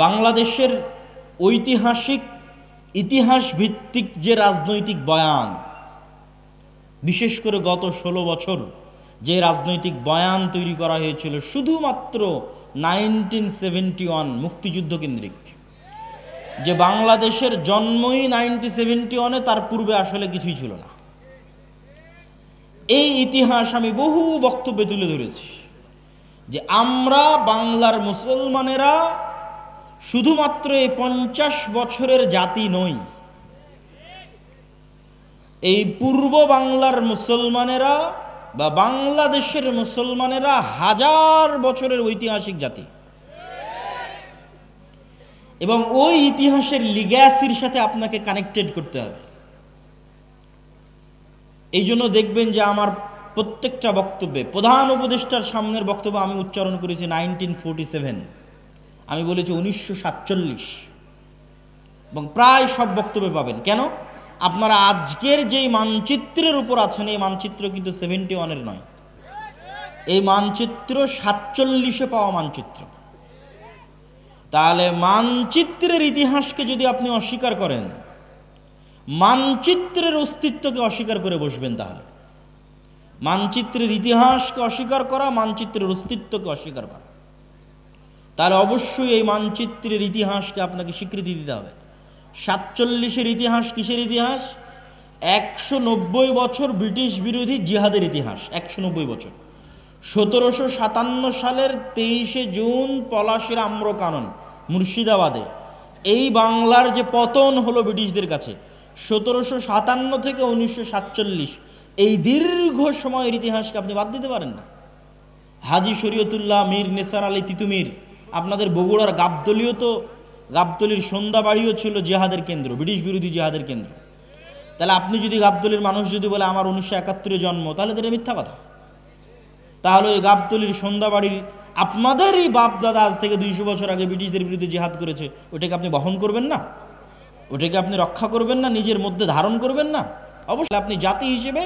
বাংলাদেশের ঐতিহাসিক ইতিহাস ভিত্তিক যে রাজনৈতিক বয়ান, বিশেষ করে গত ১৬ বছর যে রাজনৈতিক বয়ান তৈরি করা হয়েছিল শুধুমাত্র 1971 মুক্তিযুদ্ধ কেন্দ্রিক, যে বাংলাদেশের জন্মই 1971-এ, তার পূর্বে আসলে কিছুই ছিল না। এই ইতিহাস আমি বহু বক্তব্যে তুলে ধরেছি যে আমরা বাংলার মুসলমানেরা শুধুমাত্র এই 50 বছরের জাতি নই। এই পূর্ব বাংলার মুসলমানেরা বা বাংলাদেশের মুসলমানেরা হাজার বছরের ঐতিহাসিক জাতি, এবং ওই ইতিহাসের লিগ্যাসির সাথে আপনাকে কানেক্টেড করতে হবে। এই জন্য দেখবেন যে আমার প্রত্যেকটা বক্তব্যে প্রধান উপদেষ্টার সামনের বক্তব্য আমি উচ্চারণ করেছি 1947, আমি বলেছি 1947, এবং প্রায় সব বক্তব্যে পাবেন। কেন? আপনারা আজকের যেই মানচিত্রের উপর আছেন, এই মানচিত্র কিন্তু 71-এর নয়, এই মানচিত্র 47-এ পাওয়া মানচিত্র। তাহলে মানচিত্রের ইতিহাসকে যদি আপনি অস্বীকার করেন, মানচিত্রের অস্তিত্বকে অস্বীকার করে বসবেন, তাহলে মানচিত্রের ইতিহাসকে অস্বীকার করা, মানচিত্রের অস্তিত্বকে অস্বীকার করা, তাহলে অবশ্যই এই মানচিত্রের ইতিহাসকে আপনাকে স্বীকৃতি দিতে হবে। 47-এর ইতিহাস কিসের ইতিহাস? 190 বছর ব্রিটিশ বিরোধী জিহাদের ইতিহাস। 190 বছর। 1757 সালের 23শে জুন পলাশির আম্রকানন মুর্শিদাবাদে এই বাংলার যে পতন হলো ব্রিটিশদের কাছে, 1757 থেকে 1947, এই দীর্ঘ সময়ের ইতিহাসকে আপনি বাদ দিতে পারেন না। হাজী শরীয়তুল্লাহ মীর নেসার আলী তিতুমির, আপনাদের বগুড়ার গাবতলীর সন্ধ্যাবাড়িও ছিল জিহাদের কেন্দ্র, ব্রিটিশ বিরোধী জিহাদের কেন্দ্র। তাহলে আপনি যদি গাবতলীর মানুষ যদি বলে আমার 1971-এ জন্ম, তাহলে তো এটা মিথ্যা কথা। তাহলে ওই গাবতলীর সন্ধ্যাবাড়ির আপনাদেরই বাপ দাদা আজ থেকে 200 বছর আগে ব্রিটিশদের বিরুদ্ধে জিহাদ করেছে, ওটাকে আপনি বহন করবেন না? ওটাকে আপনি রক্ষা করবেন না? নিজের মধ্যে ধারণ করবেন না? অবশ্যই আপনি জাতি হিসেবে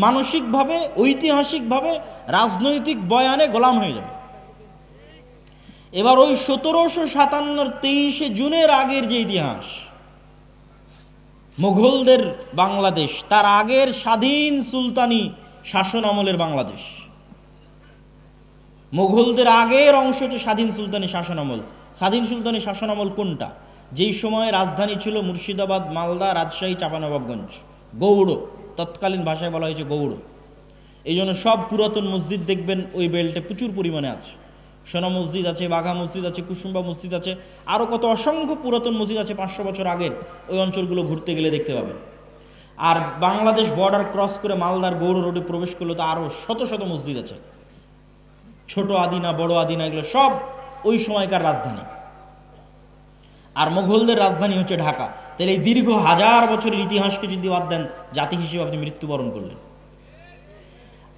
মানসিকভাবে, ঐতিহাসিকভাবে, রাজনৈতিক বয়ানে গোলাম হয়ে যাবে। এবার ওই 1757-র 23শে জুনের আগের যে ইতিহাস, মুঘলদের বাংলাদেশ, তার আগের স্বাধীন সুলতানি শাসন আমলের বাংলাদেশ, মুঘলদের আগের অংশ হচ্ছে স্বাধীন সুলতানি শাসন আমল। স্বাধীন সুলতানি শাসন আমল কোনটা? যেই সময়ে রাজধানী ছিল মুর্শিদাবাদ, মালদা, রাজশাহী, চাঁপানবাবগঞ্জ, গৌড়, তৎকালীন ভাষায় বলা হয়েছে গৌড়। এই জন্য সব পুরাতন মসজিদ দেখবেন ওই বেল্টে প্রচুর পরিমাণে আছে। সোনা মসজিদ আছে, বাঘা মসজিদ আছে, কুসুম্বা মসজিদ আছে, আরও কত অসংখ্য পুরাতন মসজিদ আছে 500 বছর আগের। ওই অঞ্চলগুলো ঘুরতে গেলে দেখতে পাবেন। আর বাংলাদেশ বর্ডার ক্রস করে মালদার গৌড় রোডে প্রবেশ করলে তো আরও শত শত মসজিদ আছে, ছোট আদিনা, বড় আদিনা, এগুলো সব ওই সময়কার রাজধানী। আর মুঘলদের রাজধানী হচ্ছে ঢাকা। তাহলে এই দীর্ঘ হাজার বছরের ইতিহাসকে যদি বাদ দেন, জাতি হিসেবে আপনি মৃত্যুবরণ করলেন।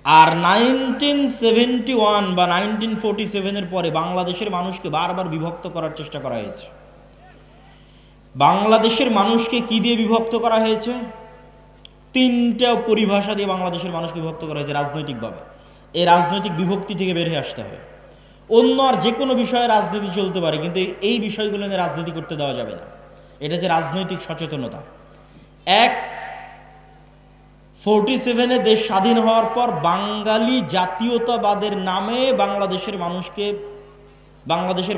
আর 1971 বা 1947-এর পরে বাংলাদেশের মানুষকে বারবার বিভক্ত করার চেষ্টা করা হয়েছে। বাংলাদেশের মানুষকে কি দিয়ে বিভক্ত করা হয়েছে? 3টা পরিভাষা দিয়ে বাংলাদেশের মানুষকে বিভক্ত করা হয়েছে রাজনৈতিকভাবে। এই রাজনৈতিক বিভক্তি থেকে বের হয়ে আসতে হবে। অন্য আর যে কোনো বিষয়ে রাজনীতি চলতে পারে, কিন্তু এই বিষয়গুলো নিয়ে রাজনীতি করতে দেওয়া যাবে না। এটা যে রাজনৈতিক সচেতনতা। 47-এ দেশ স্বাধীন হওয়ার পর বাঙালি জাতীয়তাবাদের নামে বাংলাদেশের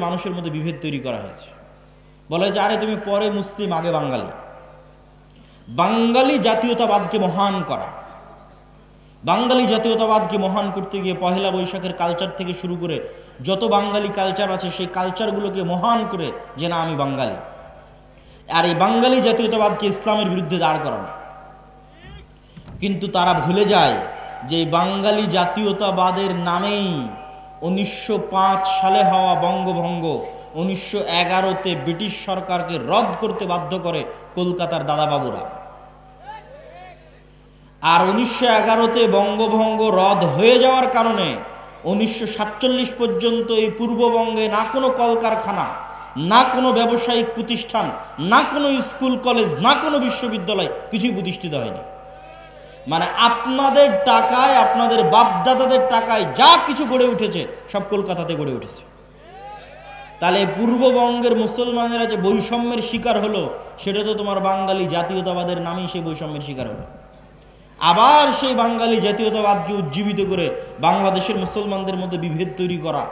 মানুষের মধ্যে বিভেদ তৈরি করা হয়েছে। বলা হয়েছে, আরে তুমি পরে মুসলিম, আগে বাঙালি। বাঙালি জাতীয়তাবাদকে মহান করা, বাঙালি জাতীয়তাবাদকে মহান করতে গিয়ে পহেলা বৈশাখের কালচার থেকে শুরু করে যত বাঙালি কালচার আছে, সেই কালচারগুলোকে মহান করে যে না আমি বাঙালি। আর এই বাঙালি জাতীয়তাবাদকে ইসলামের বিরুদ্ধে দাঁড় করানো। কিন্তু তারা ভুলে যায় যে বাঙালি জাতীয়তাবাদের নামেই 1905 সালে হওয়া বঙ্গভঙ্গ 1911-তে ব্রিটিশ সরকারকে রদ করতে বাধ্য করে কলকাতার দাদাবাবুরা। আর 1911-তে বঙ্গভঙ্গ রদ হয়ে যাওয়ার কারণে 1947 পর্যন্ত এই পূর্ববঙ্গে না কোনো কলকারখানা, না কোনো ব্যবসায়িক প্রতিষ্ঠান, না কোনো স্কুল কলেজ, না কোনো বিশ্ববিদ্যালয়, কিছুই প্রতিষ্ঠিত হয়নি। মানে আপনাদের টাকায়, আপনাদের বাপদাদাদের টাকায় যা কিছু গড়ে উঠেছে সব কলকাতাতে গড়ে উঠেছে। তাহলে পূর্ববঙ্গের মুসলমানেরা যে বৈষম্যের শিকার হলো, সেটা তো তোমার বাঙালি জাতীয়তাবাদের নামেই সেই বৈষম্যের শিকার হলো। আবার সেই বাঙালি জাতীয়তাবাদকে উজ্জীবিত করে বাংলাদেশের মুসলমানদের মধ্যে বিভেদ তৈরি করা,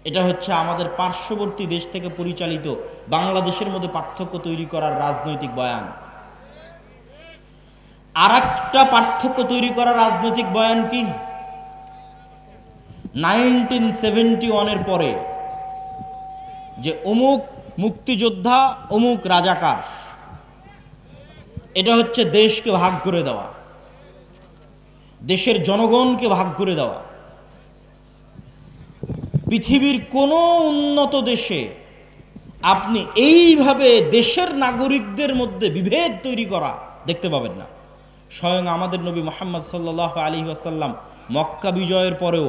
এটা হচ্ছে আমাদের পার্শ্ববর্তী দেশ থেকে পরিচালিত বাংলাদেশের মধ্যে পার্থক্য তৈরি করার রাজনৈতিক বয়ান। আর একটা পার্থক্য তৈরি করার রাজনৈতিক বয়ান কি? 1971-এর পরে যে অমুক মুক্তিযোদ্ধা, অমুক রাজাকার, এটা হচ্ছে দেশকে ভাগ করে দেওয়া, দেশের জনগণকে ভাগ করে দেওয়া। পৃথিবীর কোনো উন্নত দেশে আপনি এইভাবে দেশের নাগরিকদের মধ্যে বিভেদ তৈরি করা দেখতে পাবেন না। স্বয়ং আমাদের নবী মুহাম্মদ সাল্লাল্লাহু আলাইহি ওয়াসাল্লাম মক্কা বিজয়ের পরেও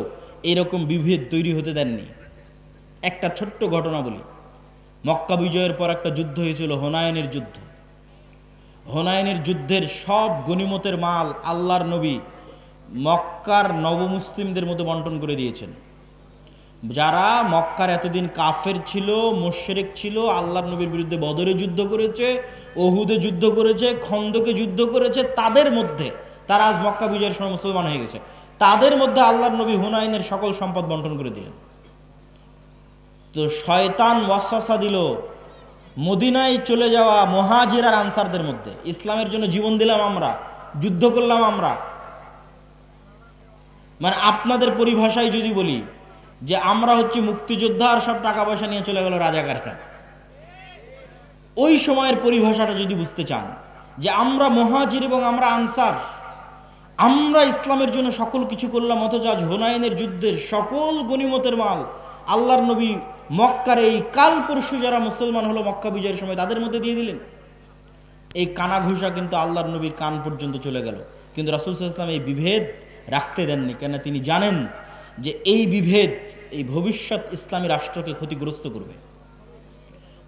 এরকম বিভেদ তৈরি হতে দেননি। একটা ছোট্ট ঘটনা বলি। মক্কা বিজয়ের পর একটা যুদ্ধ হয়েছিল, হুনাইনের যুদ্ধ। হুনাইনের যুদ্ধের সব গনিমতের মাল আল্লাহর নবী মক্কার নবমুসলিমদের মধ্যে বন্টন করে দিয়েছেন। যারা মক্কার এতদিন কাফের ছিল, মুশরিক ছিল, আল্লাহর নবীর বিরুদ্ধে বদরে যুদ্ধ করেছে, ওহুদে যুদ্ধ করেছে, খন্দকে যুদ্ধ করেছে, তাদের মধ্যে, তারা আজ মক্কা বিজয়ের সময় মুসলমান হয়ে গেছে, তাদের মধ্যে আল্লাহর নবী হুনাইনের সকল সম্পদ বন্টন করে দিলেন। তো শয়তান ওয়াসওয়াসা দিল মদিনায় চলে যাওয়া মুহাজির আর আনসারদের মধ্যে, ইসলামের জন্য জীবন দিলাম আমরা, যুদ্ধ করলাম আমরা, মানে আপনাদের পরিভাষায় যদি বলি যে আমরা হচ্ছে মুক্তিযোদ্ধা আর সব টাকা পয়সা নিয়ে চলে গেল রাজাকাররা। ওই সময়ের পরিভাষাটা যদি বুঝতে চান যে আমরা মুহাজির এবং আমরা আনসার, আমরা ইসলামের জন্য সকল কিছু করলাম, অথচ আজ হুনাইনের যুদ্ধের সকল গনিমতের মাল আল্লাহর নবী মক্কার এই কাল পরশু যারা মুসলমান হলো মক্কা বিজয়ের সময় তাদের মধ্যে দিয়ে দিলেন। এই কানাঘুষা কিন্তু আল্লাহর নবীর কান পর্যন্ত চলে গেল, কিন্তু রাসূল সাল্লাল্লাহু আলাইহি ওয়াসাল্লাম এই বিভেদ রাখতে দেননি। কেন? তিনি জানেন যে এই বিভেদ এই ভবিষ্যৎ ইসলামী রাষ্ট্রকে ক্ষতিগ্রস্ত করবে।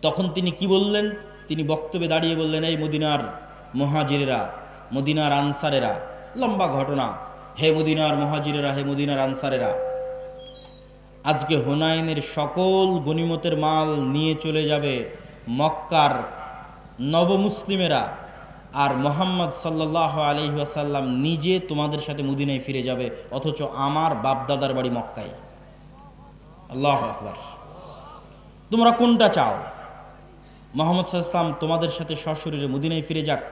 তখন তিনি কি বললেন? তিনি বক্তব্যে দাঁড়িয়ে বললেন, এই মদিনার মুহাজিরেরা, মদিনার আনসারেরা, লম্বা ঘটনা, হে মদিনার মুহাজিরেরা, হে মদিনার আনসারেরা, আজকে হুনাইনের সকল গনিমতের মাল নিয়ে চলে যাবে মক্কার নবমুসলিমেরা, আর মুহাম্মদ সাল্লাল্লাহু আলাইহি ওয়াসাল্লাম নিজে তোমাদের সাথে মদিনায় ফিরে যাবে, অথচ আমার বাপদাদার বাড়ি মক্কায়। আল্লাহু আকবার। তোমরা কোনটা চাও? মুহাম্মদ সাল্লাল্লাহু আলাইহি ওয়াসাল্লাম তোমাদের সাথে সশরীরে মদিনায় ফিরে যাক?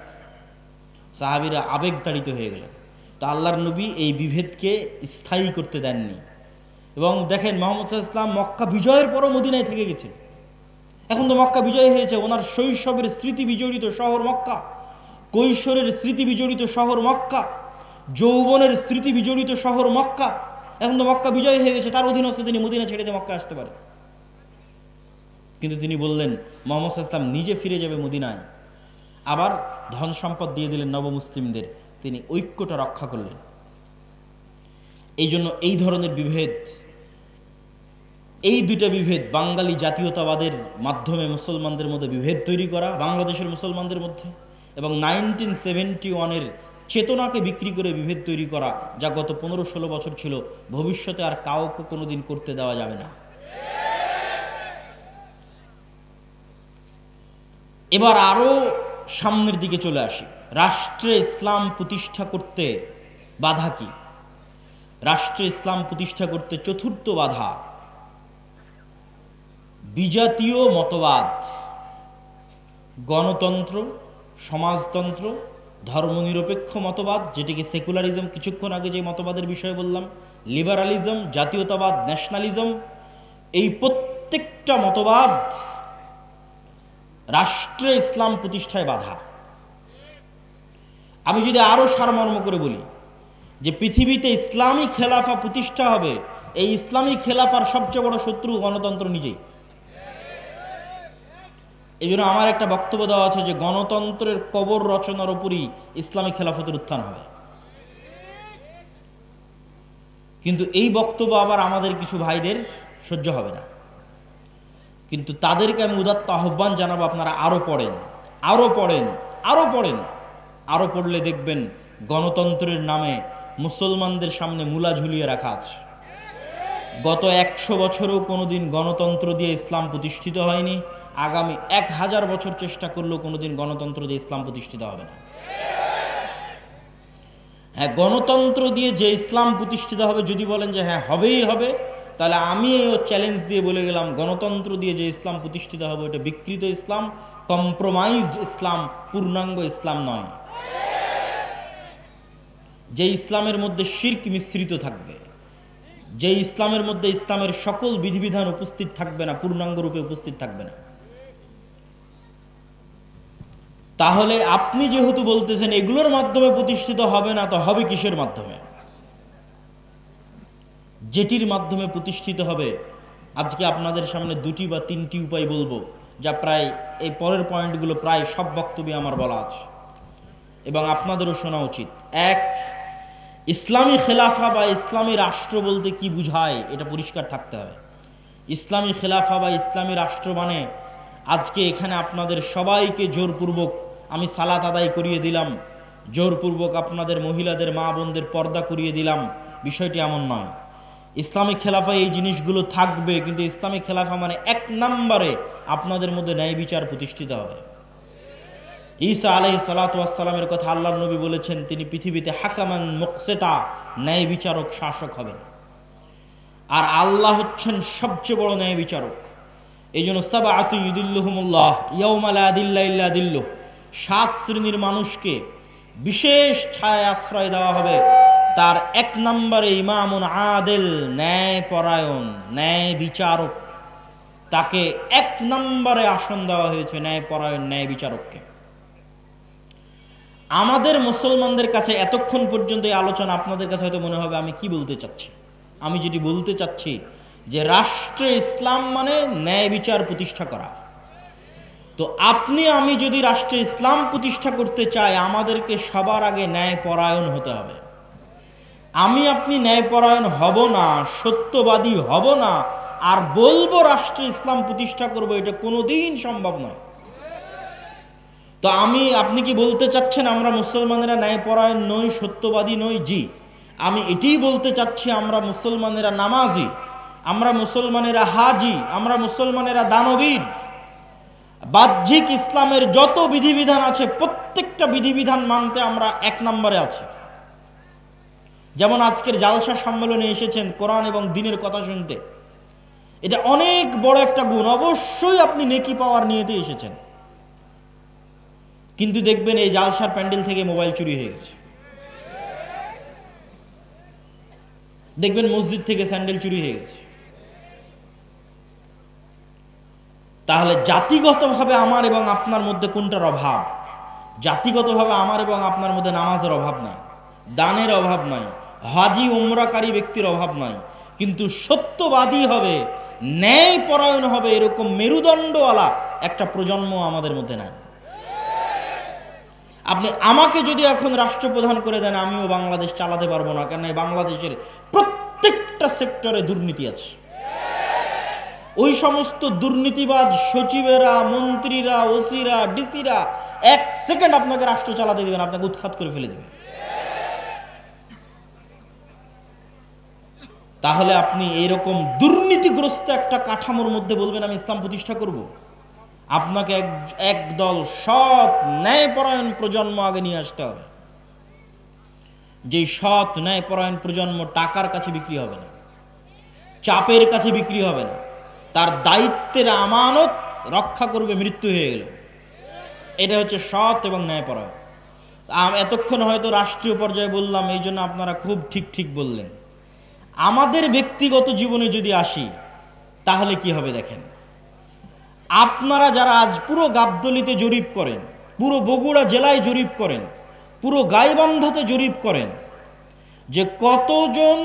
সাহাবীরা আবেগতাড়িত হয়ে গেলেন। তো আল্লাহর নবী এই বিভেদকে স্থায়ী করতে দেননি। এবং দেখেন মুহাম্মদ সাল্লাল্লাহু আলাইহি ওয়াসাল্লাম মক্কা বিজয়ের পরও মদিনায় থেকে গেছেন। এখন তো মক্কা বিজয় হয়েছে, ওনার শৈশবের স্মৃতি বিজড়িত শহর মক্কা, কৈশোরের স্মৃতি বিজড়িত শহর মক্কা, যৌবনের স্মৃতি বিজড়িত শহর মক্কা। এখন তো মক্কা বিজয় হয়ে গেছে, তার অধীনস্থ তিনি মদিনা ছেড়ে দিয়ে মক্কা আসতে পারে। কিন্তু তিনি বললেন মুহাম্মদ সাল্লাল্লাহু আলাইহি ওয়াসাল্লাম নিজে ফিরে যাবে মদিনায়, আবার ধন সম্পদ দিয়ে দিলেন নবমুসলিমদের। তিনি ঐক্যটা রক্ষা করলেন। এই জন্য এই ধরনের বিভেদ, এই দুইটা বিভেদ, বাঙালি জাতীয়তাবাদের মাধ্যমে মুসলমানদের মধ্যে বিভেদ তৈরি করা বাংলাদেশের মুসলমানদের মধ্যে, এবং 1971-এর চেতনাকে বিক্রি করে বিভেদ তৈরি করা, যা গত 15-16 বছর ছিল, ভবিষ্যতে আর কাউকে কোনোদিন করতে দেওয়া যাবে না। এবার আরো সামনের দিকে চলে আসি। রাষ্ট্রে ইসলাম প্রতিষ্ঠা করতে বাধা কি? রাষ্ট্রে ইসলাম প্রতিষ্ঠা করতে চতুর্থ বাধা বিজাতীয় মতবাদ, গণতন্ত্র, সমাজতন্ত্র, ধর্মনিরপেক্ষ মতবাদ, যেটিকে সেকুলারিজম, কিছুক্ষণ আগে যে মতবাদের বিষয়ে বললাম, লিবারালিজম, জাতীয়তাবাদ, ন্যাশনালিজম, এই প্রত্যেকটা মতবাদ রাষ্ট্রে ইসলাম প্রতিষ্ঠায় বাধা। আমি যদি আরো সারমর্ম করে বলি যে পৃথিবীতে ইসলামী খেলাফা প্রতিষ্ঠা হবে, এই ইসলামী খেলাফার সবচেয়ে বড় শত্রু গণতন্ত্র নিজেই। এই জন্য আমার একটা বক্তব্য দেওয়া আছে যে গণতন্ত্রের কবর রচনার উপরই ইসলামী খেলাফতের উত্থান হবে। কিন্তু এই বক্তব্য আবার আমাদের কিছু ভাইদের সহ্য হবে না, কিন্তু তাদেরকে আমি উদাত্ত আহ্বান জানাবো, আপনারা আরো পড়েন, আরো পড়েন, আরো পড়েন। আরো পড়লে দেখবেন গণতন্ত্রের নামে মুসলমানদের সামনে মূলা ঝুলিয়ে রাখা আছে। গত 100 বছরেও কোনোদিন গণতন্ত্র দিয়ে ইসলাম প্রতিষ্ঠিত হয়নি, আগামী 1000 বছর চেষ্টা করলেও কোনোদিন গণতন্ত্র দিয়ে ইসলাম প্রতিষ্ঠিত হবে না। হ্যাঁ, গণতন্ত্র দিয়ে যে ইসলাম প্রতিষ্ঠিত হবে, যদি বলেন যে হ্যাঁ হবেই হবে, তাহলে আমি চ্যালেঞ্জ দিয়ে বলে গেলাম, গণতন্ত্র দিয়ে যে ইসলাম প্রতিষ্ঠিত হবে ওটা বিকৃত ইসলাম, কম্প্রোমাইজড ইসলাম, পূর্ণাঙ্গ ইসলাম নয়। যে ইসলামের মধ্যে শিরক মিশ্রিত থাকবে, যে ইসলামের মধ্যে ইসলামের সকল বিধিবিধান উপস্থিত থাকবে না, পূর্ণাঙ্গ রূপে উপস্থিত থাকবে না। তাহলে আপনি যেহেতু বলতেছেন এগুলোর মাধ্যমে প্রতিষ্ঠিত হবে না, তো হবে কিসের মাধ্যমে? যেটির মাধ্যমে প্রতিষ্ঠিত হবে, আজকে আপনাদের সামনে 2টি বা 3টি উপায় বলবো, যা প্রায় এই পরের পয়েন্টগুলো প্রায় সব বক্তব্যে আমার বলা আছে এবং আপনাদেরও শোনা উচিত। 1, ইসলামী খেলাফা বা ইসলামী রাষ্ট্র বলতে কি বুঝায় এটা পরিষ্কার থাকতে হবে। ইসলামী খেলাফা বা ইসলামী রাষ্ট্র মানে আজকে এখানে আপনাদের সবাইকে জোরপূর্বক আমি সালাত আদায় করিয়ে দিলাম, জোরপূর্বক আপনাদের মহিলাদের মা বোনদের পর্দা করিয়ে দিলাম, বিষয়টি এমন নয়। ইসলামী খেলাফা এই জিনিসগুলো থাকবে, কিন্তু ইসলামী খেলাফা মানে 1 নম্বরে আপনাদের মধ্যে ন্যায় বিচার প্রতিষ্ঠিত হবে। ঈসা আলাইহিস সালাতু ওয়াস সালামের কথা আল্লাহর নবী বলেছেন, তিনি পৃথিবীতে হাকামান মুকসিতা, ন্যায় বিচারক, শাসক হবেন। আর আল্লাহ হচ্ছেন সবচেয়ে বড় ন্যায় বিচারক। এই জন্য সাবআতু ইউদিল্লুহুমুল্লাহ ইয়াউমা লা দিল্লা ইল্লা দিল্লুহ, 7 শ্রেণীর মানুষকে বিশেষ ছায়া আশ্রয় দেওয়া হবে। তার 1 নম্বরে ইমামুন আদিল, ন্যায় পরায়ণ, ন্যায় বিচারক। তাকে 1 নম্বরে আসন দেওয়া হয়েছে, ন্যায় পরায়ণ, ন্যায় বিচারককে। আমাদের মুসলমানদের কাছে এতক্ষণ পর্যন্ত এই আলোচনা আপনাদের কাছে হয়তো মনে হবে আমি কি বলতে চাচ্ছি। আমি যেটি বলতে চাচ্ছি যে রাষ্ট্রে ইসলাম মানে ন্যায় বিচার প্রতিষ্ঠা করা। তো আপনি আমি যদি রাষ্ট্রে ইসলাম প্রতিষ্ঠা করতে চাই, আমাদেরকে সবার আগে ন্যায় পরায়ণ হতে হবে। আমি আপনি ন্যায়পরায়ণ হব না, সত্যবাদী হব না, আর বলবো রাষ্ট্রে ইসলাম প্রতিষ্ঠা করব, এটা কোনোদিন সম্ভব নয়। তো আপনি কি বলতে চাচ্ছেন আমরা মুসলমানেরা ন্যায়পরায়ণ নই, সত্যবাদী নই? জি, আমি এটাই বলতে চাচ্ছি আমরা মুসলমানেরা নামাজি, আমরা মুসলমানেরা হাজি, আমরা মুসলমানেরা দানবীর। বাহ্যিক ইসলামের যত বিধিবিধান আছে প্রত্যেকটা বিধিবিধান মানতে আমরা 1 নম্বরে আছি। যেমন আজকের জালসা সম্মেলনে এসেছেন কোরআন এবং দ্বীনের কথা শুনতে, এটা অনেক বড় একটা গুণ। অবশ্যই আপনি নেকি পাওয়ার নিয়েতে এসেছেন, কিন্তু দেখবেন এই জালসার প্যান্ডেল থেকে মোবাইল চুরি হয়ে গেছে, দেখবেন মসজিদ থেকে স্যান্ডেল চুরি হয়ে গেছে। তাহলে জাতিগতভাবে আমার এবং আপনার মধ্যে কোনটার অভাব? জাতিগতভাবে আমার এবং আপনার মধ্যে নামাজের অভাব নাই, দানের অভাব নাই, হাজি উমরাকারী ব্যক্তির অভাব নাই, কিন্তু সত্যবাদী হবে, ন্যায় পরায়ণ হবে, এরকম মেরুদণ্ডওয়ালা একটা প্রজন্ম আমাদের মধ্যে নাই। আপনি আমাকে যদি এখন রাষ্ট্রপ্রধান করে দেন, আমিও বাংলাদেশ চালাতে পারবো না, কেন বাংলাদেশের প্রত্যেকটা সেক্টরে দুর্নীতি আছে। ওই সমস্ত দুর্নীতিবাজ সচিবেরা, মন্ত্রীরা, ওসিরা, ডিসিরা 1 সেকেন্ড আপনাকে রাষ্ট্র চালাতে দিবেন, আপনাকে উৎখাত করে ফেলে দেবে। তাহলে আপনি এইরকম দুর্নীতিগ্রস্ত একটা কাঠামোর মধ্যে বলবেন আমি ইসলাম প্রতিষ্ঠা করব? আপনাকে একদল সৎ ন্যায়পরায়ণ প্রজন্ম আগে নিয়ে আসতে হবে। যে সৎ ন্যায়পরায়ণ প্রজন্ম টাকার কাছে বিক্রি হবে না, চাপের কাছে বিক্রি হবে না, তার দায়িত্বের আমানত রক্ষা করবে মৃত্যু হয়ে গেল। এটা হচ্ছে সৎ এবং ন্যায়পরায়ণ। এতক্ষণ হয়তো রাষ্ট্রীয় পর্যায়ে বললাম, এই জন্য আপনারা খুব ঠিক বললেন। আমাদের ব্যক্তিগত জীবনে যদি আসি, তাহলে কি হবে দেখেন। আপনারা যারা আজ পুরো গাবতলীতে জরিপ করেন, পুরো বগুড়া জেলায় জরিপ করেন, পুরো গাইবান্ধাতে জরিপ করেন, যে কতজন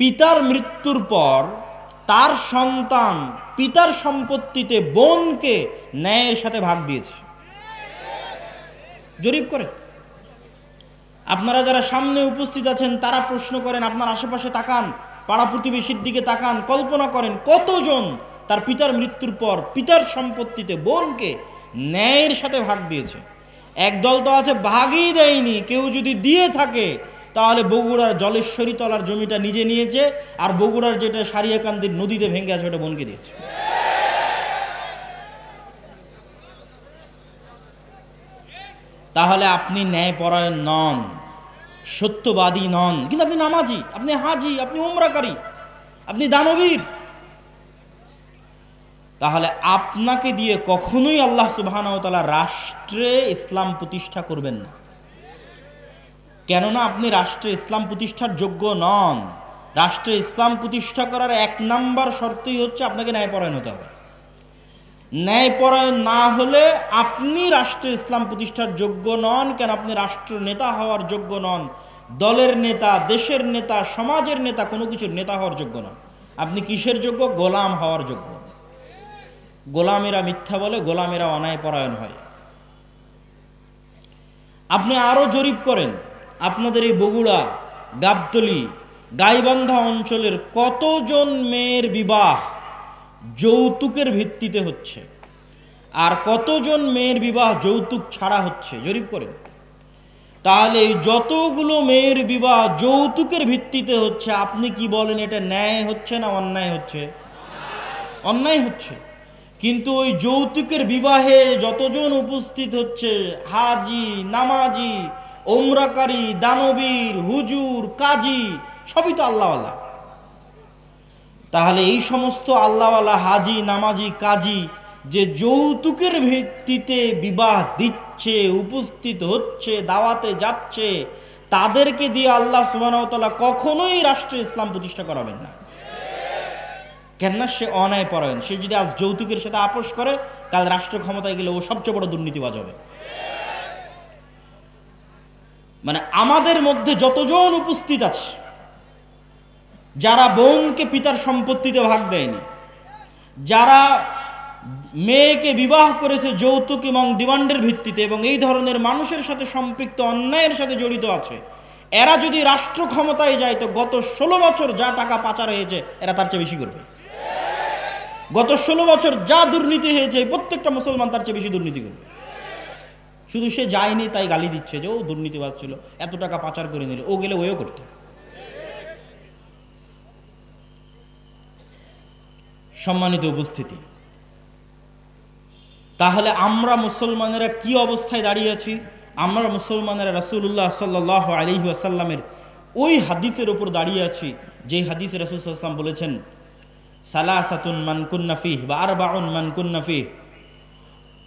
পিতার মৃত্যুর পর তার সন্তান পিতার সম্পত্তিতে বোনকে ন্যায়ের সাথে ভাগ দিয়েছে, জরিপ করেন। আপনারা যারা সামনে উপস্থিত আছেন তারা প্রশ্ন করেন, আপনার আশেপাশে তাকান, পাড়া প্রতিবেশীর দিকে তাকান, কল্পনা করেন কতজন তার পিতার মৃত্যুর পর পিতার সম্পত্তিতে বোনকে ন্যায়ের সাথে ভাগ দিয়েছে। একদল তো আছে ভাগই দেয়নি, কেউ যদি দিয়ে থাকে তাহলে বগুড়ার জলেশ্বরী তলার জমিটা নিজে নিয়েছে, আর বগুড়ার যেটা সারিয়াকান্দির নদীতে ভেঙে আছে ওটা বোনকে দিয়েছে। তাহলে আপনি ন্যায়পরায়ণ নন, সত্যবাদী নন, কিন্তু আপনি নামাজি, আপনি হাজি, আপনি উমরাকারী, আপনি দানবীর। তাহলে আপনাকে দিয়ে কখনোই আল্লাহ সুবহানাহু ওয়া তাআলা রাষ্ট্রে ইসলাম প্রতিষ্ঠা করবেন না। কেননা আপনি রাষ্ট্রে ইসলাম প্রতিষ্ঠার যোগ্য নন। রাষ্ট্রে ইসলাম প্রতিষ্ঠা করার 1 নাম্বার শর্তই হচ্ছে আপনাকে ন্যায়পরায়ণ হতে হবে। ন্যায়পরায়ণ না হলে আপনি রাষ্ট্রে ইসলাম প্রতিষ্ঠার যোগ্য নন। কেন? আপনি রাষ্ট্র নেতা হওয়ার যোগ্য নন, দলের নেতা, দেশের নেতা, সমাজের নেতা, কোনো কিছুর নেতা হওয়ার যোগ্য নন। আপনি কিসের যোগ্য? গোলাম হওয়ার যোগ্য। গোলামেরা মিথ্যা বলে, গোলামেরা অন্যায়পরায়ণ হয়। আপনি আরো জরিপ করেন, আপনাদের এই বগুড়া, গাবতলী, গাইবান্ধা অঞ্চলের কতজন মেয়ের বিবাহ যৌতুকের ভিত্তিতে হচ্ছে, আর কতজন মেয়ের বিবাহ যৌতুক ছাড়া হচ্ছে, জরিপ করেন। তাহলে যতগুলো মেয়ের বিবাহ যৌতুকের ভিত্তিতে হচ্ছে, আপনি কি বলেন এটা ন্যায় হচ্ছে না অন্যায় হচ্ছে? অন্যায় হচ্ছে। কিন্তু ওই যৌতুকের বিবাহে যতজন উপস্থিত হচ্ছে, হাজি, নামাজি, ওমরাকারী, দানবীর, হুজুর, কাজী, সবই তো আল্লাহওয়ালা। তাহলে এই সমস্ত আল্লাহওয়ালা হাজি, নামাজি, কাজী যে যৌতুকের ভিত্তিতে বিবাহ দিচ্ছে, উপস্থিত হচ্ছে, দাওয়াতে যাচ্ছে, তাদেরকে দিয়ে আল্লাহ সুবহানাহু ওয়া তাআলা কখনোই রাষ্ট্রে ইসলাম প্রতিষ্ঠা করাবেন না। কেননা সে অন্যায়পরায়ণ। সে যদি আজ যৌতুকের সাথে আপোষ করে, কাল রাষ্ট্র ক্ষমতায় গেলে ও সবচেয়ে বড় দুর্নীতিবাজ হবে। মানে আমাদের মধ্যে যতজন উপস্থিত আছে, যারা বোনকে পিতার সম্পত্তিতে ভাগ দেয়নি, যারা মেয়েকে বিবাহ করেছে যৌতুক এবং ডিমান্ডের ভিত্তিতে, এবং এই ধরনের মানুষের সাথে সম্পৃক্ত অন্যায়ের সাথে জড়িত আছে, এরা যদি রাষ্ট্র ক্ষমতায় যায় তো গত 16 বছর যা টাকা পাচার হয়েছে এরা তার চেয়ে বেশি করবে। গত 16 বছর যা দুর্নীতি হয়েছে প্রত্যেকটা মুসলমান তার চেয়ে বেশি দুর্নীতি করবে। শুধু সে যায়নি তাই গালি দিচ্ছে যে ও দুর্নীতিবাজ ছিল, এত টাকা পাচার করে নিল, ও গেলে ওও করতে। সম্মানিত উপস্থিতি, তাহলে আমরা মুসলমানেরা কি অবস্থায় দাঁড়িয়ে আছি? আমরা মুসলমানেরা রাসূলুল্লাহ সাল্লাল্লাহু আলাইহি ওয়াসাল্লামের ওই হাদিসের উপর দাঁড়িয়ে আছি, যে হাদিসে রাসূল সাল্লাল্লাহু আলাইহি ওয়াসাল্লাম বলেছেন, সালাসাতুন মান কুন্না ফিহি বা আরবাউন মান কুন্না ফিহি,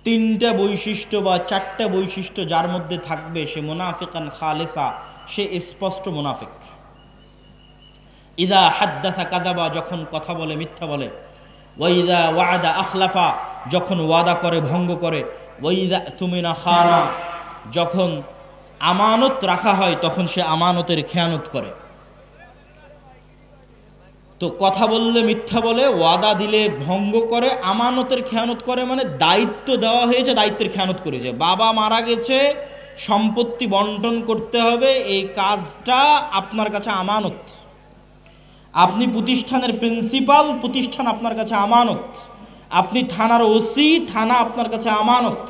3টা বৈশিষ্ট্য বা 4টা বৈশিষ্ট্য যার মধ্যে থাকবে সে মুনাফিকান খালিসা, সে স্পষ্ট মুনাফিক। ইদা হাদ্দাসা কাযাবা, যখন কথা বলে মিথ্যা বলে, ওয়াইদা ওয়াদা আখলাফা, যখন ওয়াদা করে ভঙ্গ করে, ওয়াইদা তুমিনা খানা, যখন আমানত রাখা হয় তখন সে আমানতের খেয়ানত করে। তো কথা বললে মিথ্যা বলে, ওয়াদা দিলে ভঙ্গ করে, আমানতের খেয়ানত করে, মানে দায়িত্ব দেওয়া হয়েছে দায়িত্বের খেয়ানত করেছে। বাবা মারা গেছে, সম্পত্তি বন্টন করতে হবে, এই কাজটা আপনার কাছে আমানত। আপনি প্রতিষ্ঠানের প্রিন্সিপাল, প্রতিষ্ঠান আপনার কাছে আমানত। আপনি থানার ওসি, থানা আপনার কাছে আমানত।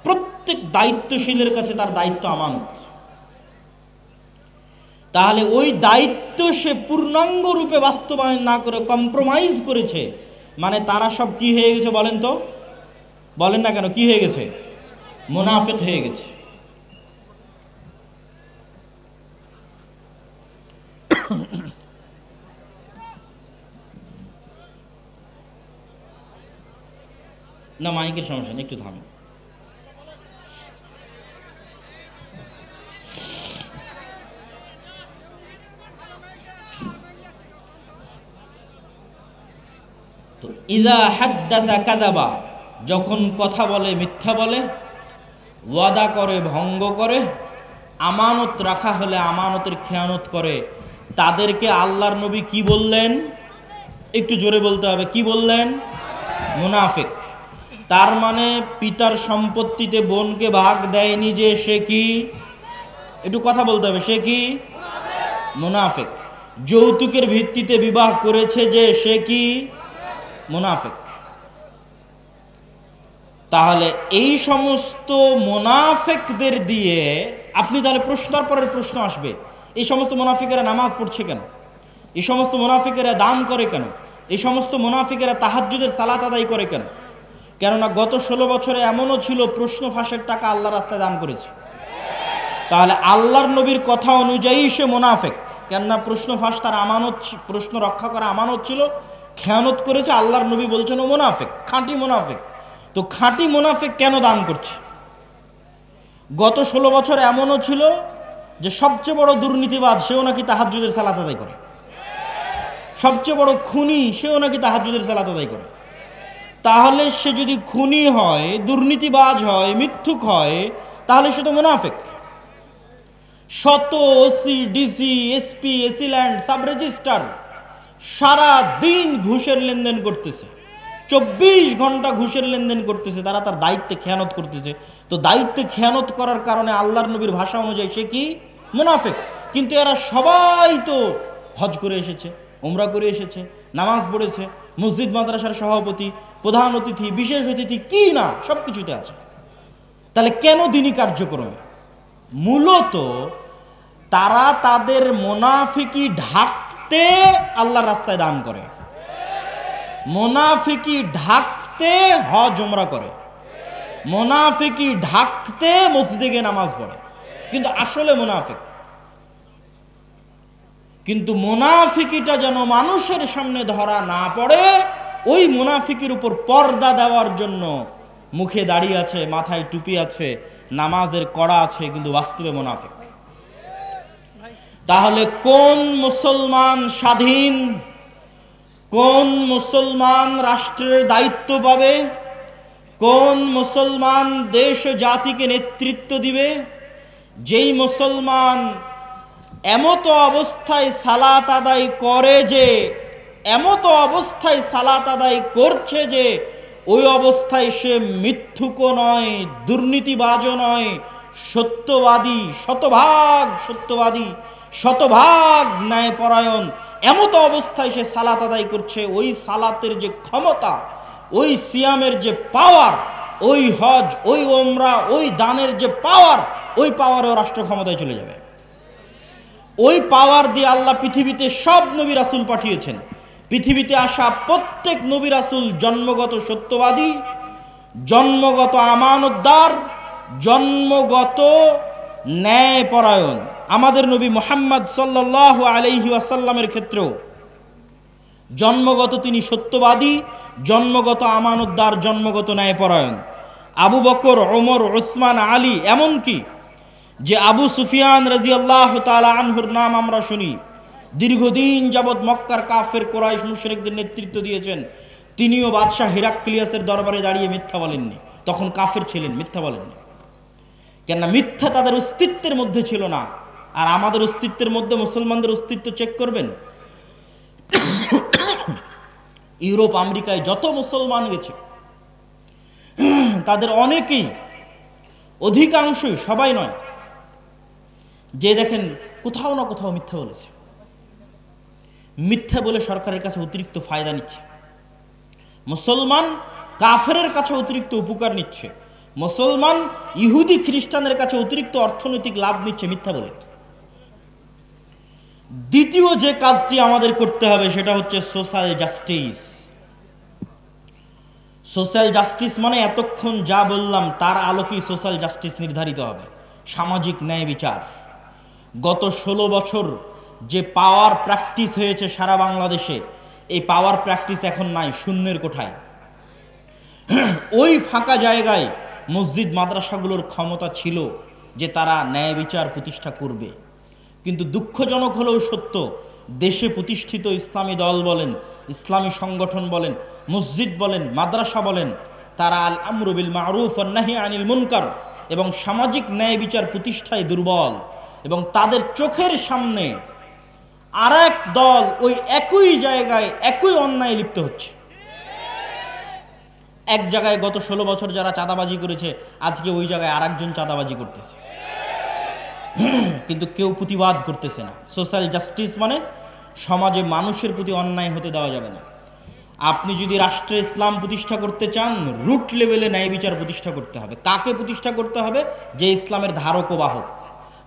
প্রত্যেক দায়িত্বশীলের কাছে তার দায়িত্ব আমানত। তাহলে ওই দায়িত্ব সে পূর্ণাঙ্গ রূপে বাস্তবায়ন না করে কম্প্রোমাইজ করেছে, মানে তারা সব কি হয়ে গেছে বলেন তো? বলেন না কেন, কি হয়ে গেছে? মুনাফিক হয়ে গেছে। না মাইকের সমস্যা নেই, একটু থামেন। তো ইযা হাদ্দাসা কাযাবা, যখন কথা বলে মিথ্যা বলে, ওয়াদা করে ভঙ্গ করে, আমানত রাখা হলে আমানতের খেয়ানত করে, তাদেরকে আল্লাহর নবী কি বললেন? একটু জোরে বলতে হবে, কি বললেন? মুনাফিক। তার মানে পিতার সম্পত্তিতে বোনকে ভাগ দেয়নি যে সে কি? একটু কথা বলতে হবে, সে কি? মুনাফিক। যৌতুকের ভিত্তিতে বিবাহ করেছে যে সে কি? মুনাফিক। তাহলে এই সমস্ত মুনাফিকদের দিয়ে আপনি তাহলে প্রশ্নের পরের প্রশ্ন আসবে, এই সমস্ত মুনাফিকেরা নামাজ পড়ছে কেন? এই সমস্ত মুনাফিকেরা দান করে কেন? এই সমস্ত মুনাফিকেরা তাহাজ্জুদের সালাত আদায় করে কেন? কেননা গত 16 বছরে এমনও ছিল প্রশ্ন ফাঁসের টাকা আল্লাহর রাস্তায় দান করেছে। তাহলে আল্লাহর নবীর কথা অনুযায়ী সে মুনাফিক। কেননা প্রশ্ন ফাঁস তার আমানত, প্রশ্ন রক্ষা করা আমানত ছিল, খেয়ানত করেছে। আল্লাহর নবী বলছেন ও মুনাফিক, খাঁটি মুনাফিক। তো খাঁটি মুনাফিক কেন দান করছে? গত 16 বছর এমনও ছিল যে সবচেয়ে বড় দুর্নীতিবাজ সেও নাকি তাহাজ্জুদের সালাত আদায় করে, সবচেয়ে বড় খুনি সেও নাকি তাহাজ্জুদের সালাত আদায় করে। তাহলে সে যদি খুনি হয়, দুর্নীতিবাজ হয়, মিথ্যুক হয়, তাহলে সে তো মুনাফিক। শত OC, DC, SP, AC land, sub registrar সারা দিন ঘুষের লেনদেন করতেছে, 24 ঘন্টা ঘুষের লেনদেন করতেছে, তারা তার দায়িত্বে খেয়ানত করতেছে। তো দায়িত্বে খেয়ানত করার কারণে আল্লাহর নবীর ভাষা অনুযায়ী সে কি? মুনাফিক। কিন্তু এরা সবাই তো হজ করে এসেছে, উমরা করে এসেছে, নামাজ পড়েছে, মসজিদ মাদ্রাসার সভাপতি, প্রধান অতিথি, বিশেষ অতিথি, কি না সব কিছুতে আছে। তাহলে কেন দিনী কার্যক্রমে? মূলত তারা তাদের মুনাফিকি ঢাকতে আল্লাহর রাস্তায় দান করে, মুনাফিকি ঢাকতে হজ উমরা করে, মুনাফিকি ঢাকতে মসজিদে গিয়ে নামাজ পড়ে, কিন্তু আসলে মুনাফিক। কিন্তু মুনাফিকিটা যেন মানুষের সামনে ধরা না পড়ে, ওই মুনাফিকির উপর পর্দা দেওয়ার জন্য মুখে দাড়ি আছে, মাথায় টুপি আছে, নামাজের কড়া আছে, কিন্তু বাস্তবে মুনাফিক। তাহলে কোন মুসলমান স্বাধীন, কোন মুসলমান রাষ্ট্রের দায়িত্ব পাবে, কোন মুসলমান দেশ জাতিকে নেতৃত্ব দিবে? যেই মুসলমান এমত অবস্থায় সালাত আদায় করে যে, এমত অবস্থায় সালাত আদায় করছে যে ওই অবস্থায় সে মিথ্যুকও নয়, দুর্নীতিবাজও নয়, সত্যবাদী, শতভাগ সত্যবাদী, শতভাগ ন্যায়পরায়ণ, এমত অবস্থায় সে সালাত আদায় করছে, ওই সালাতের যে ক্ষমতা, ওই সিয়ামের যে পাওয়ার, ওই হজ, ওই ওমরা, ওই দানের যে পাওয়ার, ওই পাওয়ারেও রাষ্ট্র ক্ষমতায় চলে যাবে। ওই পাওয়ার দিয়ে আল্লাহ পৃথিবীতে সব নবী রাসূল পাঠিয়েছেন। পৃথিবীতে আসা প্রত্যেক নবী রাসূল জন্মগত সত্যবাদী, জন্মগত আমানতদার, জন্মগত ন্যায়পরায়ণ। আমাদের নবী মুহাম্মদ সাল্লাল্লাহু আলাইহি ওয়াসাল্লামের ক্ষেত্রেও জন্মগত তিনি সত্যবাদী, জন্মগত আমানতদার, জন্মগত ন্যায়পরায়ণ। আবু বকর, ওমর, উসমান, আলী, এমনকি যে আবু সুফিয়ান রাদিয়াল্লাহু তাআলা আনহুর নাম আমরা শুনি, দীর্ঘদিন যাবৎ মক্কার কাফের কুরাইশ মুশরিকদের নেতৃত্ব দিয়েছেন, তিনিও বাদশাহ হিরাক্লিয়াসের দরবারে দাঁড়িয়ে মিথ্যা বলেননি। তখন কাফের ছিলেন, মিথ্যা বলেননি। কেননা মিথ্যা তাদের অস্তিত্বের মধ্যে ছিল না। আর আমাদের অস্তিত্বের মধ্যে মুসলমানদের অস্তিত্ব চেক করবেন, ইউরোপ আমেরিকায় যত মুসলমান গেছে তাদের অনেকেই, অধিকাংশই, সবাই নয়, যে দেখেন কোথাও না কোথাও মিথ্যা বলেছে। মিথ্যা বলে সরকারের কাছে অতিরিক্ত ফায়দা নিচ্ছে। মুসলমান কাফেরের কাছে অতিরিক্ত উপকার নিচ্ছে, মুসলমান ইহুদি খ্রিস্টানের কাছে অতিরিক্ত অর্থনৈতিক লাভ নিচ্ছে মিথ্যা বলে। দ্বিতীয় যে কাজটি আমাদের করতে হবে সেটা হচ্ছে সোশ্যাল জাস্টিস। সোশ্যাল জাস্টিস মানে এতক্ষণ যা বললাম তার আলোকেই সোশ্যাল জাস্টিস নির্ধারিত হবে, সামাজিক ন্যায় বিচার। গত 16 বছর যে পাওয়ার প্র্যাকটিস হয়েছে সারা বাংলাদেশে, এই পাওয়ার প্র্যাকটিস এখন নাই, শূন্যের কোঠায়। ওই ফাঁকা জায়গায় মসজিদ মাদ্রাসাগুলোর ক্ষমতা ছিল যে তারা ন্যায় বিচার প্রতিষ্ঠা করবে। কিন্তু দুঃখজনক হলেও সত্য, দেশে প্রতিষ্ঠিত ইসলামী দল বলেন, ইসলামী সংগঠন বলেন, মসজিদ বলেন, মাদ্রাসা বলেন, তারা আল আমরু বিল মারুফ ওয়ান নাহি আনিল মুনকার এবং সামাজিক ন্যায় বিচার প্রতিষ্ঠায় দুর্বল। এবং তাদের চোখের সামনে আরেক দল ওই একই জায়গায় একই অন্যায় লিপ্ত হচ্ছে। এক জায়গায় গত 16 বছর যারা চাঁদাবাজি করেছে, আজকে ওই জায়গায় আরেকজন চাঁদাবাজি করতেছে, কিন্তু কেউ প্রতিবাদ করতেছে না। সোশ্যাল জাস্টিস মানে সমাজে মানুষের প্রতি অন্যায় হতে দেওয়া যাবে না। আপনি যদি রাষ্ট্রে ইসলাম প্রতিষ্ঠা করতে চান, রুট লেভেলে ন্যায় বিচার প্রতিষ্ঠা করতে হবে। কাকে প্রতিষ্ঠা করতে হবে? যে ইসলামের ধারক ও বাহক।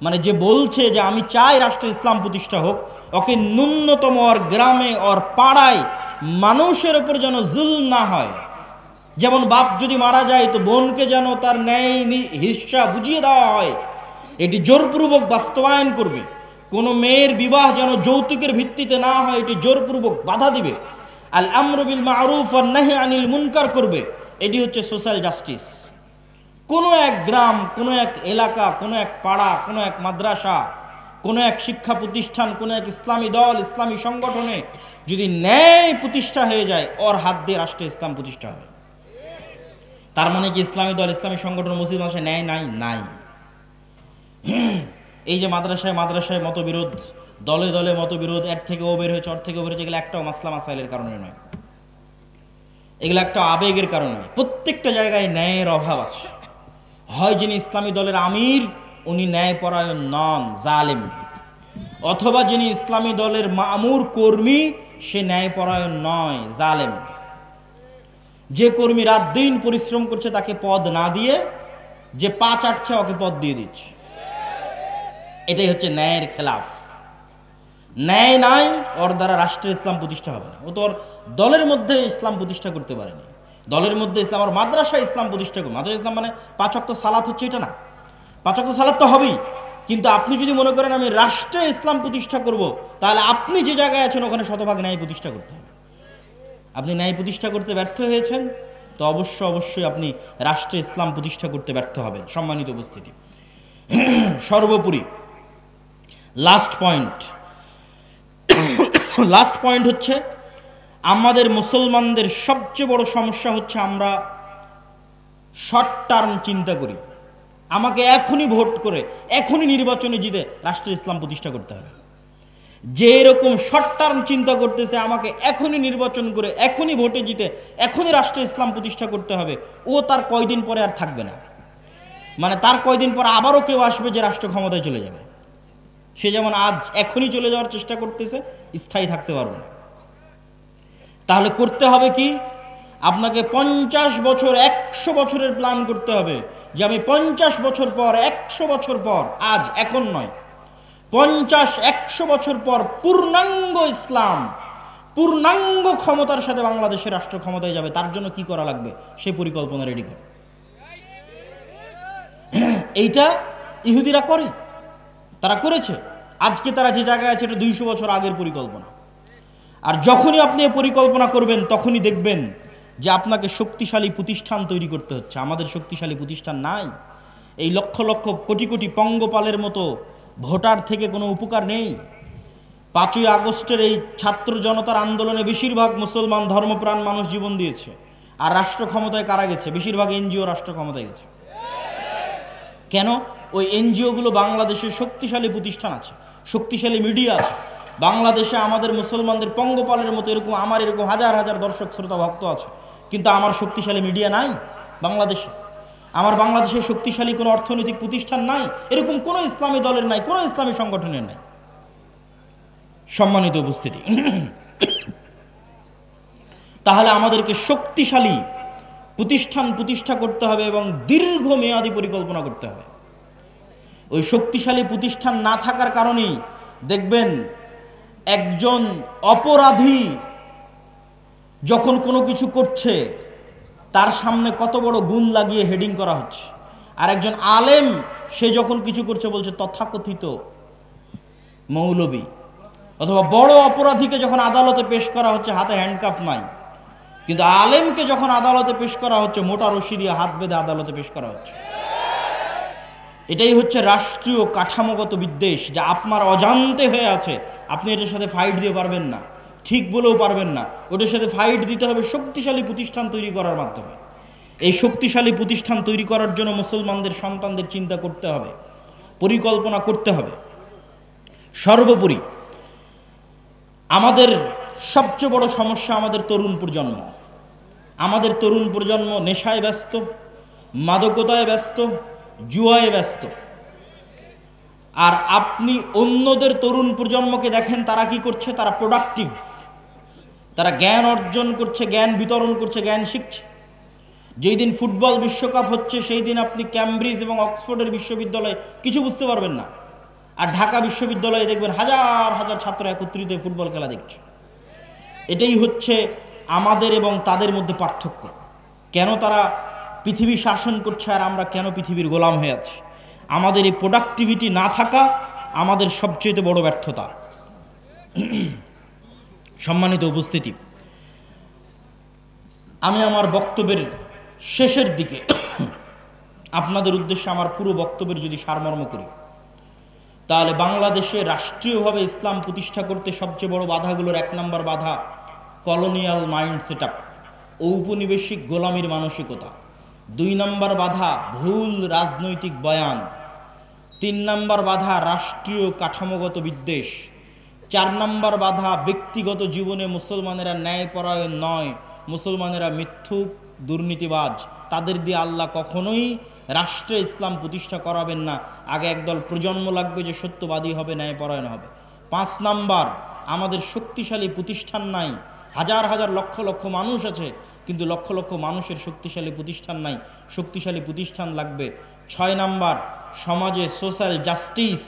মানে যে বলছে যে আমি চাই রাষ্ট্রে ইসলাম প্রতিষ্ঠা হোক, ওকে ন্যূনতম ওর গ্রামে ওর পাড়ায় মানুষের উপর যেন জুলম না হয়। যেমন বাপ যদি মারা যায় তো বোনকে যেন তার ন্যায় হিস্সা বুঝিয়ে দেওয়া হয়, এটি জোরপূর্বক বাস্তবায়ন করবে। কোনো মেয়ের বিবাহ যেন যৌতুকের ভিত্তিতে না হয়, এটি জোরপূর্বক বাধা দিবে। আল আমরু বিল মারুফ ওয়ান নাহি আনিল মুনকার করবে। এটি হচ্ছে সোশ্যাল জাস্টিস। কোনো এক গ্রাম, কোনো এক এলাকা, কোনো এক পাড়া, কোনো এক মাদ্রাসা, কোনো এক শিক্ষা প্রতিষ্ঠান, কোনো এক ইসলামী দল, ইসলামী সংগঠনে যদি ন্যায় প্রতিষ্ঠা হয়ে যায়, ওর হাত দিয়ে রাষ্ট্রে ইসলাম প্রতিষ্ঠা হবে। তার মানে কি ইসলামী দল, ইসলামী সংগঠন, মসজিদ মাদ্রাসায় ন্যায় নাই? নাই। এই যে মাদ্রাসায় মাদ্রাসায় মতবিরোধ, দলে দলে মতবিরোধ, এর থেকে ও বের হয়েছে, ওর থেকে ও বের হয়েছে, এগুলো একটাও মাসলা মাসাইলের কারণে নয়, এগুলো একটা আবেগের কারণে। প্রত্যেকটা জায়গায় ন্যায়ের অভাব আছে। হয় যিনি ইসলামী দলের আমির উনি ন্যায়পরায়ণ নন, জালেম, অথবা যিনি ইসলামী দলের মামুর কর্মী সে ন্যায়পরায়ণ নয়, জালেম। যে কর্মী রাত দিন পরিশ্রম করছে তাকে পদ না দিয়ে যে পা চাটছে ওকে পদ দিয়ে দিচ্ছে, এটাই হচ্ছে ন্যায়ের খেলাফ। ন্যায় নাই, ওর দ্বারা রাষ্ট্রের ইসলাম প্রতিষ্ঠা হবে না। ও তো ওর দলের মধ্যে ইসলাম প্রতিষ্ঠা করতে পারেনি। দলের মধ্যে ইসলাম, আর মাদ্রাসা ইসলাম প্রতিষ্ঠা করবে। মাদ্রাসা ইসলাম মানে 5 ওয়াক্ত সালাত হচ্ছে এটা না, 5 ওয়াক্ত সালাত তো হবেই, কিন্তু আপনি যদি মনে করেন আমি রাষ্ট্রে ইসলাম প্রতিষ্ঠা করব, তাহলে আপনি যে জায়গায় আছেন ওখানে শতভাগ ন্যায় প্রতিষ্ঠা করতে হবে। আপনি ন্যায় প্রতিষ্ঠা করতে ব্যর্থ হয়েছেন তো অবশ্যই আপনি রাষ্ট্রে ইসলাম প্রতিষ্ঠা করতে ব্যর্থ হবেন। সম্মানিত উপস্থিতি, সর্বোপরি লাস্ট পয়েন্ট হচ্ছে আমাদের মুসলমানদের সবচেয়ে বড় সমস্যা হচ্ছে আমরা শর্ট টার্ম চিন্তা করি। আমাকে এখনই ভোট করে, এখনই নির্বাচনে জিতে রাষ্ট্রে ইসলাম প্রতিষ্ঠা করতে হবে। যে এরকম শর্ট টার্ম চিন্তা করতেছে আমাকে এখনই নির্বাচন করে, এখনই ভোটে জিতে, এখনই রাষ্ট্রে ইসলাম প্রতিষ্ঠা করতে হবে, ও তার কয়দিন পরে আর থাকবে না। মানে তার কয়দিন পর আবারও কেউ আসবে যে রাষ্ট্র ক্ষমতায় চলে যাবে। সে যেমন আজ এখনই চলে যাওয়ার চেষ্টা করতেছে, স্থায়ী থাকতে পারবে না। তাহলে করতে হবে কি? আপনাকে 50 বছর, 100 বছরের প্ল্যান করতে হবে যে আমি 50 বছর পর, 100 বছর পর, আজ এখন নয়, 50-100 বছর পর পূর্ণাঙ্গ ইসলাম, পূর্ণাঙ্গ ক্ষমতার সাথে বাংলাদেশের রাষ্ট্র ক্ষমতায় যাবে। তার জন্য কি করা লাগবে সেই পরিকল্পনা রেডি কর। এইটা ইহুদিরা করে, তারা করেছে। আজকে তারা যে জায়গায় আছে এটা 200 বছর আগের পরিকল্পনা। আর যখনই আপনি এই পরিকল্পনা করবেন তখনই দেখবেন যে আপনাকে শক্তিশালী প্রতিষ্ঠান তৈরি করতে হচ্ছে। আমাদের শক্তিশালী প্রতিষ্ঠান নাই। এই লক্ষ লক্ষ কোটি কোটি পঙ্গপালের মতো ভোটার থেকে কোনো উপকার নেই। 5ই আগস্টের এই ছাত্র জনতার আন্দোলনে বেশিরভাগ মুসলমান ধর্মপ্রাণ মানুষ জীবন দিয়েছে। আর রাষ্ট্র ক্ষমতায় কারা গেছে? বেশিরভাগ এনজিও রাষ্ট্র ক্ষমতায় গেছে। কেন? ওই এনজিওগুলো বাংলাদেশের শক্তিশালী প্রতিষ্ঠান আছে, শক্তিশালী মিডিয়া আছে। বাংলাদেশে আমাদের মুসলমানদের পঙ্গপালের মতো এরকম আমার এরকম হাজার হাজার দর্শক শ্রোতা ভক্ত আছে, কিন্তু আমার শক্তিশালী মিডিয়া নাই বাংলাদেশে। আমার বাংলাদেশের শক্তিশালী কোনো অর্থনৈতিক প্রতিষ্ঠান নাই, এরকম কোনো ইসলামী দলের নাই, কোনো ইসলামী সংগঠনের নাই। সম্মানিত উপস্থিতি, তাহলে আমাদেরকে শক্তিশালী প্রতিষ্ঠান প্রতিষ্ঠা করতে হবে এবং দীর্ঘমেয়াদী পরিকল্পনা করতে হবে। ওই শক্তিশালী প্রতিষ্ঠান না থাকার কারণেই দেখবেন একজন অপরাধী যখন কোনো কিছু করছে তার সামনে কত বড় গুণ লাগিয়ে হেডিং করা হচ্ছে, আর একজন আলেম সে যখন কিছু করছে বলছে তথাকথিত মৌলবী। অথবা বড় অপরাধীকে যখন আদালতে পেশ করা হচ্ছে হাতে হ্যান্ডকাফ নাই, কিন্তু আলেমকে যখন আদালতে পেশ করা হচ্ছে মোটা রশি দিয়ে হাত বেঁধে আদালতে পেশ করা হচ্ছে। এটাই হচ্ছে রাষ্ট্রীয় কাঠামোগত বিদ্বেষ, যা আপনার অজান্তে হয়ে আছে। আপনি এটার সাথে ফাইট দিয়ে পারবেন না, ঠিক বলেও পারবেন না। ওটার সাথে ফাইট দিতে হবে শক্তিশালী প্রতিষ্ঠান তৈরি করার মাধ্যমে। এই শক্তিশালী প্রতিষ্ঠান তৈরি করার জন্য মুসলমানদের সন্তানদের চিন্তা করতে হবে, পরিকল্পনা করতে হবে। সর্বোপরি আমাদের সবচেয়ে বড় সমস্যা আমাদের তরুণ প্রজন্ম। আমাদের তরুণ প্রজন্ম নেশায় ব্যস্ত, মাদকতায় ব্যস্ত, জুয়ায় ব্যস্ত। আর আপনি অন্যদের তরুণ প্রজন্মকে দেখেন তারা কি করছে? তারা প্রোডাক্টিভ, তারা জ্ঞান অর্জন করছে, জ্ঞান বিতরণ করছে, জ্ঞান শিখছে। যেই দিন ফুটবল বিশ্বকাপ হচ্ছে সেই দিন আপনি ক্যামব্রিজ এবং অক্সফোর্ডের বিশ্ববিদ্যালয়ে কিছু বুঝতে পারবেন না। আর ঢাকা বিশ্ববিদ্যালয়ে দেখবেন হাজার হাজার ছাত্র একত্রিত হয়ে ফুটবল খেলা দেখছে। এটাই হচ্ছে আমাদের এবং তাদের মধ্যে পার্থক্য। কেন তারা পৃথিবী শাসন করছে আর আমরা কেন পৃথিবীর গোলাম হয়ে আছি? আমাদের এই প্রোডাক্টিভিটি না থাকা আমাদের সবচেয়ে বড় ব্যর্থতা। সম্মানিত উপস্থিতি, আমি আমার বক্তব্যের শেষের দিকে আপনাদের উদ্দেশ্যে আমার পুরো বক্তব্যের যদি সারমর্ম করি, তাহলে বাংলাদেশে রাষ্ট্রীয়ভাবে ইসলাম প্রতিষ্ঠা করতে সবচেয়ে বড় বাধাগুলোর 1 নম্বর বাধা কলোনিয়াল মাইন্ড সেট আপ, ঔপনিবেশিক গোলামির মানসিকতা। 2 নম্বর বাধা ভুল রাজনৈতিক বয়ান। 3 নম্বর বাধা রাষ্ট্রীয় কাঠামোগত বিদ্বেষ। 4 নম্বর বাধা ব্যক্তিগত জীবনে মুসলমানেরা ন্যায়পরায়ণ নয়, মুসলমানেরা মিথ্যুক, দুর্নীতিবাজ। তাদের দিয়ে আল্লাহ কখনোই রাষ্ট্রে ইসলাম প্রতিষ্ঠা করাবেন না। আগে একদল প্রজন্ম লাগবে যে সত্যবাদী হবে, ন্যায়পরায়ণ হবে। 5 নাম্বার, আমাদের শক্তিশালী প্রতিষ্ঠান নাই। হাজার হাজার লক্ষ লক্ষ মানুষ আছে, কিন্তু লক্ষ লক্ষ মানুষের শক্তিশালী প্রতিষ্ঠান নাই। শক্তিশালী প্রতিষ্ঠান লাগবে। 6 নাম্বার, সমাজে সোশ্যাল জাস্টিস,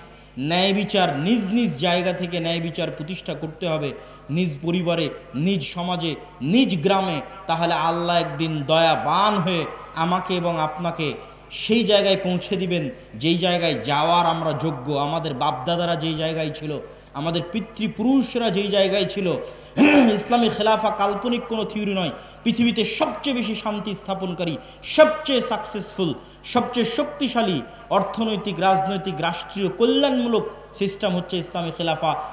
ন্যায় বিচার, নিজ নিজ জায়গা থেকে ন্যায় বিচার প্রতিষ্ঠা করতে হবে, নিজ পরিবারে, নিজ সমাজে, নিজ গ্রামে। তাহলে আল্লাহ একদিন দয়াবান হয়ে আমাকে এবং আপনাকে সেই জায়গায় পৌঁছে দিবেন যেই জায়গায় যাওয়ার আমরা যোগ্য। আমাদের বাপদাদারা যেই জায়গায় ছিল, আমাদের পিতৃপুরুষরা যেই জায়গায় ছিল। ইসলামী খেলাফা কাল্পনিক কোনো থিওরি নয়। পৃথিবীতে সবচেয়ে বেশি শান্তি স্থাপনকারী, সবচেয়ে সাকসেসফুল, সবচেয়ে শক্তিশালী অর্থনৈতিক, রাজনৈতিক, রাষ্ট্রীয় কল্যাণমূলক সিস্টেম হচ্ছে ইসলামী খেলাফা।